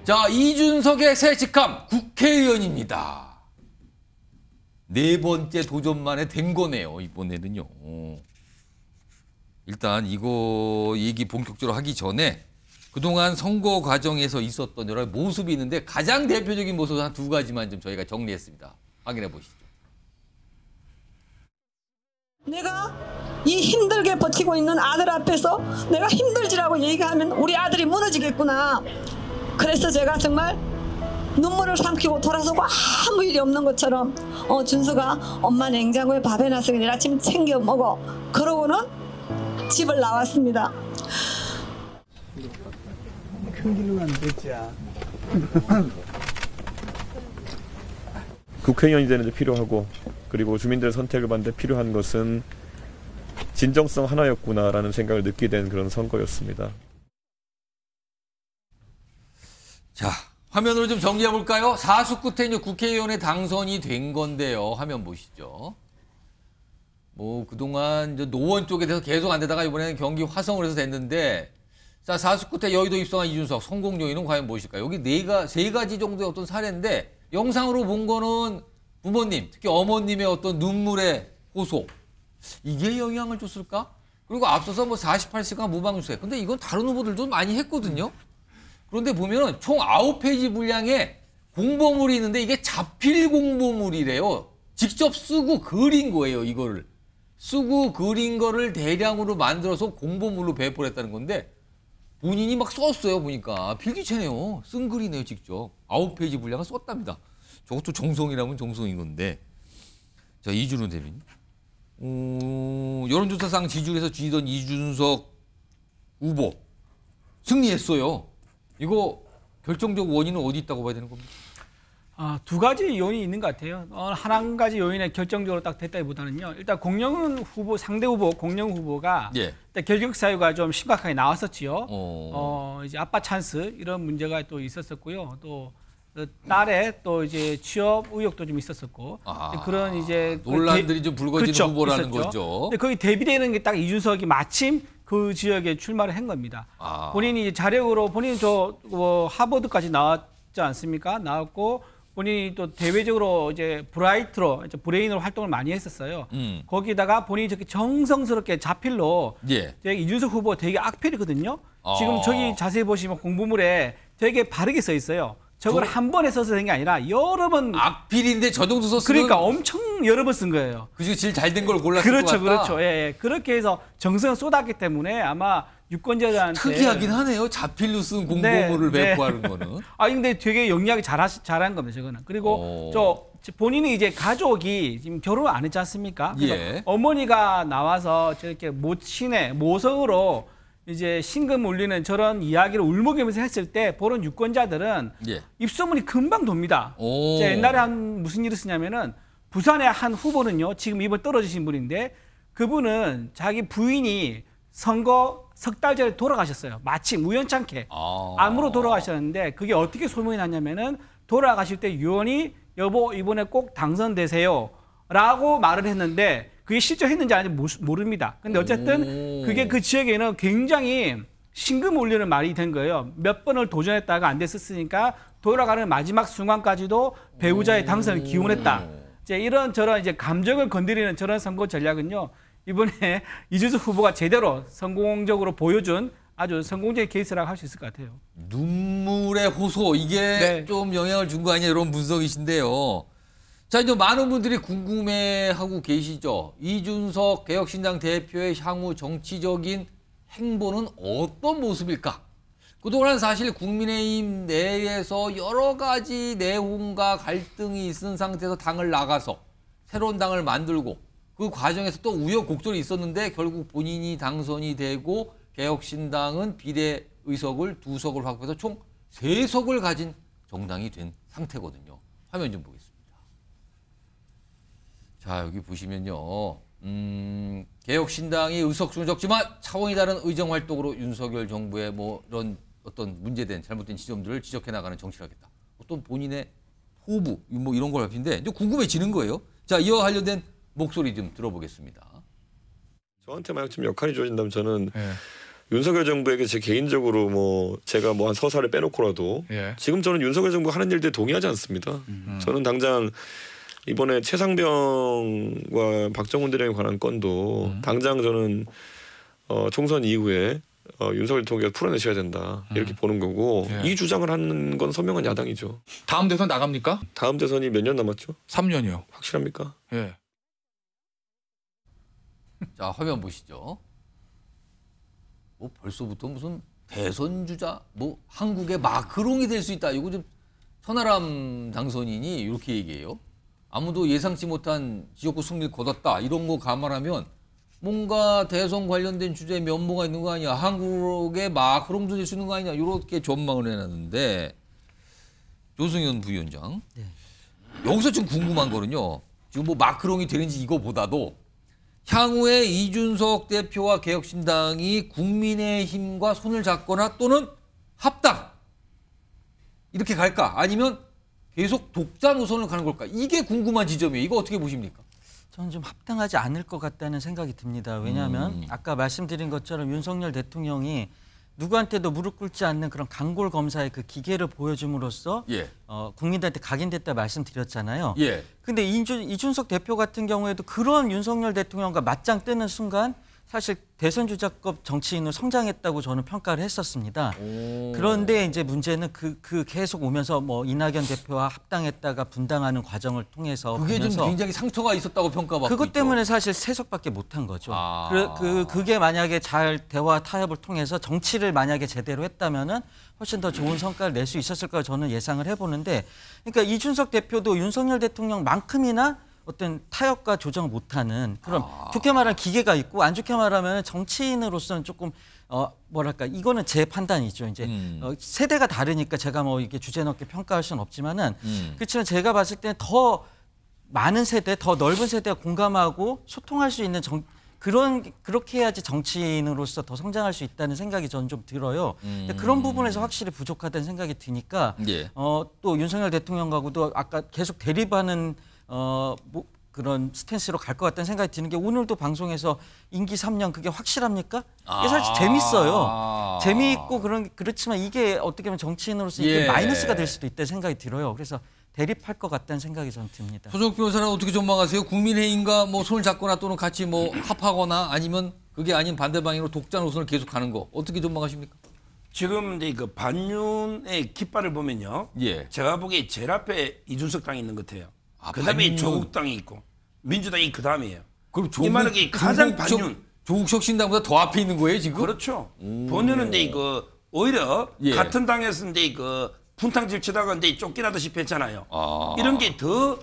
자, 이준석의 새 직함 국회의원입니다. 네 번째 도전 만에 된 거네요, 이번에는요. 일단 이거 얘기 본격적으로 하기 전에 그동안 선거 과정에서 있었던 여러 모습이 있는데 가장 대표적인 모습 한 두 가지만 좀 저희가 정리했습니다. 확인해 보시죠. 내가 이 힘들게 버티고 있는 아들 앞에서 내가 힘들지라고 얘기하면 우리 아들이 무너지겠구나. 그래서 제가 정말 눈물을 삼키고 돌아서고 아무 일이 없는 것처럼 준수가 엄마 냉장고에 밥 해놨으니 내일 아침 챙겨 먹어. 그러고는 집을 나왔습니다. 큰 길로 가면 됐지. 국회의원이 되는 데 필요하고 그리고 주민들의 선택을 받는데 필요한 것은 진정성 하나였구나라는 생각을 느끼게 된 그런 선거였습니다. 자, 화면으로 좀 정리해 볼까요? 사수 끝에 이제 국회의원에 당선이 된 건데요. 화면 보시죠. 뭐 그동안 이제 노원 쪽에 대해서 계속 안 되다가 이번에는 경기 화성을 해서 됐는데, 자, 사수 끝에 여의도 입성한 이준석 성공 요인은 과연 무엇일까요? 여기 세 가지 정도의 어떤 사례인데 영상으로 본 거는 부모님, 특히 어머님의 어떤 눈물의 호소, 이게 영향을 줬을까? 그리고 앞서서 뭐 48시간 무방수세. 근데 이건 다른 후보들도 많이 했거든요. 그런데 보면은 총 9페이지 분량의 공보물이 있는데 이게 자필 공보물이래요. 직접 쓰고 그린 거예요, 이거를. 쓰고 그린 거를 대량으로 만들어서 공보물로 배포를 했다는 건데 본인이 막 썼어요, 보니까. 필기체네요. 쓴 글이네요, 직접. 9페이지 분량을 썼답니다. 저것도 정성이라면 정성인 건데. 자, 이준호 대변인. 여론조사상 지지율에서 지던 이준석 후보 승리했어요. 이거 결정적 원인은 어디 있다고 봐야 되는 겁니까? 두 가지 요인이 있는 것 같아요. 한 가지 요인에 결정적으로 딱 됐다기보다는요. 일단 공영훈 후보, 상대 후보 공영훈 후보가 예. 일단 결격 사유가 좀 심각하게 나왔었지요. 이제 아빠 찬스 이런 문제가 또 있었었고요. 또 딸의 또 이제 취업 의혹도 좀 있었었고 그런 이제 논란들이 좀 불거지는 그렇죠, 후보라는 있었죠. 거죠. 근데 거기 대비되는 게 딱 이준석이 마침 그 지역에 출마를 한 겁니다. 본인이 자력으로 본인이 하버드까지 나왔지 않습니까? 나왔고 본인이 또 대외적으로 이제 브레인으로 활동을 많이 했었어요. 거기다가 본인이 저렇게 정성스럽게 자필로 되게 이준석 후보 되게 악필이거든요. 지금 저기 자세히 보시면 공보물에 되게 바르게 써 있어요. 저걸 한 번에 써서 된 게 아니라 여러 번. 악필인데 저 정도 썼으면. 그러니까 엄청 여러 번 쓴 거예요. 그중에 제일 잘 된 걸 골랐을 것 같다. 그렇죠. 예. 그렇게 해서 정성을 쏟았기 때문에 아마 유권자들한테. 특이하긴 하네요. 자필로 쓴 공보물을 배포하는 거는. 근데 되게 영리하게 잘한 겁니다, 저거는. 그리고 본인이 이제 가족이 지금 결혼을 안 했지 않습니까? 그래서 어머니가 나와서 저렇게 모성으로 이제 신금 울리는 저런 이야기를 울먹이면서 했을 때 보는 유권자들은 입소문이 금방 돕니다. 옛날에 무슨 일이 있었냐면은 부산의 한 후보는요, 지금 이번 떨어지신 분인데 그분은 자기 부인이 선거 석 달 전에 돌아가셨어요. 마침 우연찮게 암으로 돌아가셨는데 그게 어떻게 소문이 났냐면은 돌아가실 때 유언이 여보 이번에 꼭 당선되세요 라고 말을 했는데 그게 실제 했는지 아닌지 모릅니다. 근데 어쨌든 그게 그 지역에는 굉장히 신금 울리는 말이 된 거예요. 몇 번을 도전했다가 안 됐었으니까 돌아가는 마지막 순간까지도 배우자의 당선을 기원했다. 이제 이런저런 이제 감정을 건드리는 저런 선거 전략은요. 이번에 이준석 후보가 제대로 성공적으로 보여준 아주 성공적인 케이스라고 할 수 있을 것 같아요. 눈물의 호소, 이게 좀 영향을 준 거 아니냐 이런 분석이신데요. 자, 이제 많은 분들이 궁금해하고 계시죠. 이준석 개혁신당 대표의 향후 정치적인 행보는 어떤 모습일까? 그동안 사실 국민의힘 내에서 여러 가지 내홍과 갈등이 있은 상태에서 당을 나가서 새로운 당을 만들고 그 과정에서 또 우여곡절이 있었는데 결국 본인이 당선이 되고 개혁신당은 비례의석을 2석을 확보해서 총 3석을 가진 정당이 된 상태거든요. 화면 좀 보겠습니다. 자, 여기 보시면요. 개혁신당이 의석수는 적지만 차원이 다른 의정활동으로 윤석열 정부의 뭐 이런 어떤 문제된 잘못된 지점들을 지적해 나가는 정치를 하겠다. 어떤 본인의 포부 뭐 이런 걸 할텐데 이제 궁금해지는 거예요. 자, 이와 관련된 목소리 좀 들어보겠습니다. 저한테 만약 좀 역할이 주어진다면 저는 윤석열 정부에게 제 개인적으로 뭐 제가 뭐 한 서사를 빼놓고라도 예. 지금 저는 윤석열 정부가 하는 일들에 동의하지 않습니다. 저는 당장 이번에 최상병과 박정훈 대령에 관한 건도 당장 저는 총선 이후에 윤석열 대통령이 풀어내셔야 된다 이렇게 보는 거고 예. 이 주장을 하는 건 선명한 야당이죠. 다음 대선 나갑니까? 다음 대선이 몇 년 남았죠? 3년이요. 확실합니까? 예. 자, 화면 보시죠. 뭐 벌써부터 무슨 대선 주자, 뭐 한국의 마크롱이 될 수 있다. 이거 좀 천하람 당선인이 이렇게 얘기해요. 아무도 예상치 못한 지역구 승리를 거뒀다. 이런 거 감안하면 뭔가 대선 관련된 주제에 면모가 있는 거 아니야. 한국의 마크롱도 될 수 있는 거 아니냐. 이렇게 전망을 해놨는데 조승현 부위원장. 여기서 좀 궁금한 거는요. 지금 뭐 마크롱이 되는지 이거보다도 향후에 이준석 대표와 개혁신당이 국민의힘과 손을 잡거나 또는 합당 이렇게 갈까? 아니면 계속 독자 노선을 가는 걸까? 이게 궁금한 지점이에요. 이거 어떻게 보십니까? 저는 좀 합당하지 않을 것 같다는 생각이 듭니다. 왜냐하면 아까 말씀드린 것처럼 윤석열 대통령이 누구한테도 무릎 꿇지 않는 그런 강골 검사의 그 기계를 보여줌으로써 예. 국민들한테 각인됐다 말씀드렸잖아요. 예. 근데 이준석 대표 같은 경우에도 그런 윤석열 대통령과 맞짱 뜨는 순간 사실 대선 주자급 정치인으로 성장했다고 저는 평가를 했었습니다. 그런데 이제 문제는 그 계속 오면서 뭐 이낙연 대표와 합당했다가 분당하는 과정을 통해서 그게 좀 보면서 굉장히 상처가 있었다고 평가받고 그것 있죠. 때문에 사실 세석밖에 못한 거죠. 아. 그게 만약에 잘 대화 타협을 통해서 정치를 만약에 제대로 했다면은 훨씬 더 좋은 성과를 낼 수 있었을 까 저는 예상을 해보는데, 그러니까 이준석 대표도 윤석열 대통령만큼이나 어떤 타협과 조정을 못하는 그런 좋게 말하면 기계가 있고 안 좋게 말하면 정치인으로서는 조금 뭐랄까 이거는 제 판단이죠. 이제 세대가 다르니까 제가 뭐 이게 주제 넘게 평가할 수는 없지만은 그렇지만 제가 봤을 때는 더 많은 세대, 더 넓은 세대가 공감하고 소통할 수 있는 그렇게 해야지 정치인으로서 더 성장할 수 있다는 생각이 저는 좀 들어요. 근데 그런 부분에서 확실히 부족하다는 생각이 드니까 예. 또 윤석열 대통령하고도 아까 계속 대립하는 뭐 그런 스탠스로 갈 것 같다는 생각이 드는 게 오늘도 방송에서 임기 3년 그게 확실합니까? 이게 사실 재밌어요. 재미있고 그렇지만 이게 어떻게 보면 정치인으로서 이게 예. 마이너스가 될 수도 있다는 생각이 들어요. 그래서 대립할 것 같다는 생각이 저는 듭니다. 소속 변호사는 어떻게 전망하세요? 국민의힘과 뭐 손을 잡거나 또는 같이 뭐 합하거나 아니면 그게 아닌 반대 방향으로 독자 노선을 계속 가는 거 어떻게 전망하십니까? 지금 이제 그 반윤의 깃발을 보면요. 예. 제가 보기에 제일 앞에 이준석 당이 있는 것 같아요. 아, 그다음에 반윤. 조국 당이 있고 민주당이 그 다음이에요. 그럼 이만하게 가장 반윤. 조국 혁신당보다 더 앞에 있는 거예요 지금? 그렇죠. 본인은 이제 그 오히려 예. 같은 당에서 이제 그 분탕질 치다가 이제 쫓겨나다시피 했잖아요. 이런 게 더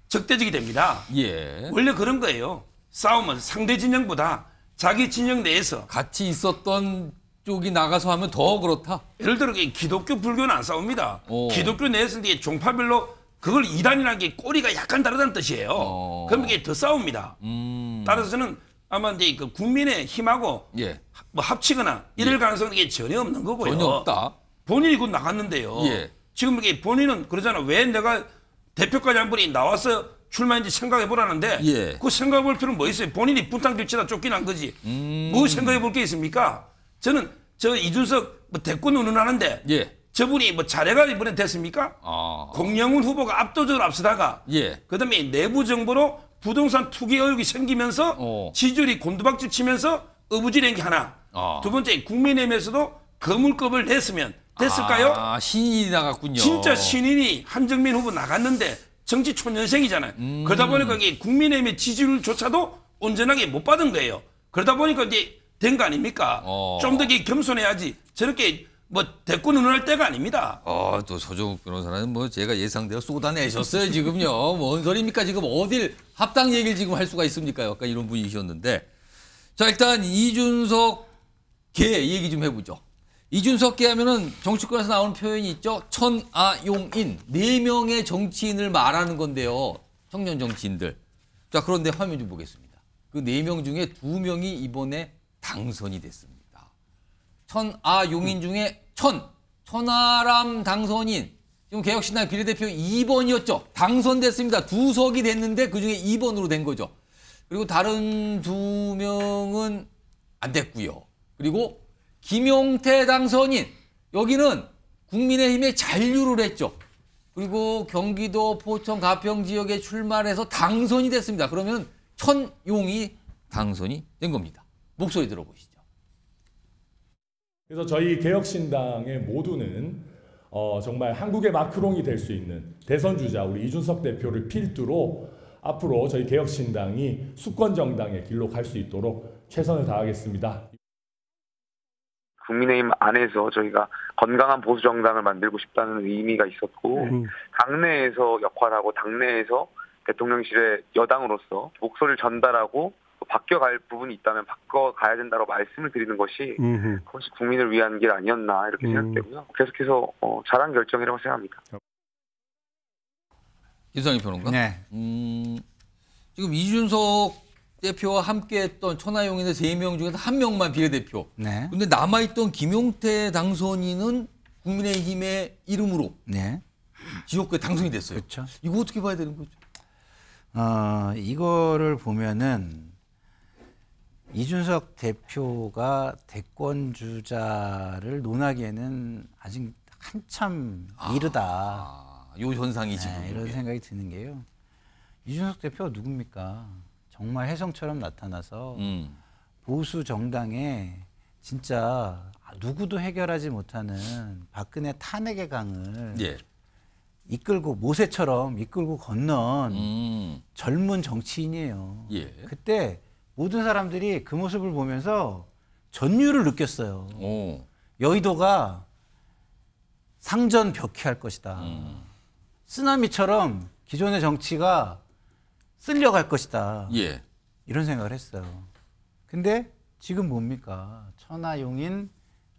적대적이 됩니다. 예. 원래 그런 거예요. 싸움은 상대 진영보다 자기 진영 내에서 같이 있었던 쪽이 나가서 하면 더 그렇다. 예를 들어 기독교 불교는 안 싸웁니다. 오. 기독교 내에서 이제 종파별로 그걸 이단이라는 게 꼬리가 약간 다르다는 뜻이에요. 그럼 이게 더 싸웁니다. 따라서는 아마 이제 그 국민의 힘하고 예. 뭐 합치거나 이럴 가능성은 이게 전혀 없는 거고요. 전혀 없다. 본인이 곧 나갔는데요. 예. 지금 이게 본인은 그러잖아. 왜 내가 대표까지 한 분이 나와서 출마인지 생각해 보라는데 예. 그 생각해 볼 필요는 뭐 있어요? 본인이 분탕질치다 쫓겨난 거지. 뭐 생각해 볼 게 있습니까? 저는 저 이준석 뭐 대권 운운하는데 예. 저분이 뭐 자례가 이번에 됐습니까? 공영훈 후보가 압도적으로 앞서다가 예. 그다음에 내부 정보로 부동산 투기 의혹이 생기면서 지지율이 곤두박질 치면서 어부지리한 게 하나. 두 번째 국민의힘에서도 거물급을 냈으면 됐을까요? 아, 신인이 나갔군요. 진짜 신인이 한정민 후보 나갔는데 정치 초년생이잖아요. 그러다 보니까 이게 국민의힘의 지지율조차도 온전하게 못 받은 거예요. 그러다 보니까 이제 된 거 아닙니까? 좀 더 겸손해야지. 저렇게 뭐 대권 운운할 때가 아닙니다. 또 서정욱 변호사는 뭐 제가 예상대로 쏟아내셨어요 지금요. 뭔 소리입니까? 지금 어딜 합당 얘기를 지금 할 수가 있습니까? 약간 이런 분위기셨는데. 자, 일단 이준석 계 얘기 좀 해보죠. 이준석 계 하면은 정치권에서 나오는 표현이 있죠. 천아용인. 4명의 정치인을 말하는 건데요. 청년 정치인들. 자, 그런데 화면 좀 보겠습니다. 그 4명 중에 2명이 이번에 당선이 됐습니다. 천아용인 중에 천하람 당선인. 지금 개혁신당 비례대표 2번이었죠. 당선됐습니다. 2석이 됐는데 그중에 2번으로 된 거죠. 그리고 다른 2명은 안 됐고요. 그리고 김용태 당선인 여기는 국민의힘에 잔류를 했죠. 그리고 경기도 포천 가평 지역에 출마해서 당선이 됐습니다. 그러면 천용이 당선이 된 겁니다. 목소리 들어보시죠. 그래서 저희 개혁신당의 모두는 정말 한국의 마크롱이 될 수 있는 대선 주자 우리 이준석 대표를 필두로 앞으로 저희 개혁신당이 수권 정당의 길로 갈 수 있도록 최선을 다하겠습니다. 국민의힘 안에서 저희가 건강한 보수 정당을 만들고 싶다는 의미가 있었고 당내에서 역할하고 당내에서 대통령실의 여당으로서 목소리를 전달하고 바뀌어갈 부분이 있다면 바꿔가야 된다고 말씀을 드리는 것이 그것이 국민을 위한 길 아니었나 이렇게 생각되고요. 계속해서 잘한 결정이라고 생각합니다. 유상희 평론가. 네. 지금 이준석 대표와 함께했던 천하용인의 3명 중에서 1명만 비례대표. 네. 근데 남아있던 김용태 당선인은 국민의힘의 이름으로 네. 지역구에 당선이 됐어요. 그렇죠. 이거 어떻게 봐야 되는 거죠? 이거를 보면은 이준석 대표가 대권 주자를 논하기에는 아직 한참 이르다. 요 현상이 지금. 네, 이런 생각이 드는 게요. 이준석 대표가 누굽니까? 정말 혜성처럼 나타나서 보수 정당에 진짜 누구도 해결하지 못하는 박근혜 탄핵의 강을 예. 이끌고 모세처럼 이끌고 건넌 젊은 정치인이에요. 예. 그때 모든 사람들이 그 모습을 보면서 전율을 느꼈어요. 오. 여의도가 상전벽해할 것이다. 쓰나미처럼 기존의 정치가 쓸려갈 것이다. 예. 이런 생각을 했어요. 근데 지금 뭡니까? 천하용인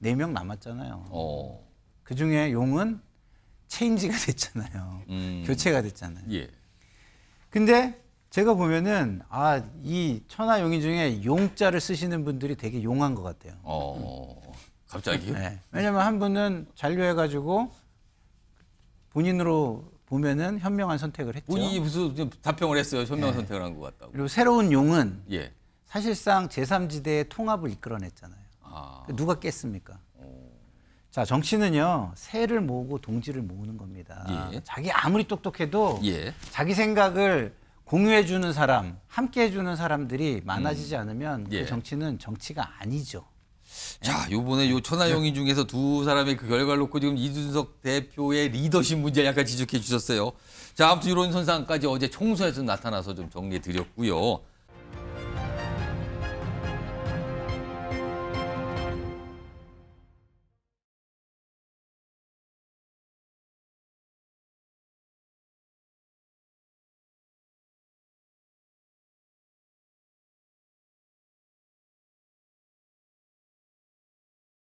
4명 남았잖아요. 그중에 용은 체인지가 됐잖아요. 교체가 됐잖아요. 예. 근데 제가 보면은 이 천하용인 중에 용자를 쓰시는 분들이 되게 용한 것 같아요. 갑자기요? 네. 왜냐면 한 분은 잔류해가지고 본인으로 보면은 현명한 선택을 했죠. 본인이 무슨 좀 답변을 했어요. 현명한 선택을 한 것 같다고. 그리고 새로운 용은 예. 사실상 제3지대의 통합을 이끌어냈잖아요. 누가 깼습니까? 자, 정치는요, 새를 모으고 동지를 모으는 겁니다. 예. 자기 아무리 똑똑해도 예. 자기 생각을 공유해주는 사람, 함께해주는 사람들이 많아지지 않으면 예. 그 정치는 정치가 아니죠. 자, 요번에 요 천하용인 중에서 두 사람의 그 결과를 놓고 지금 이준석 대표의 리더십 문제를 약간 지적해 주셨어요. 자, 아무튼 이런 현상까지 어제 총선에서 나타나서 좀 정리해 드렸고요.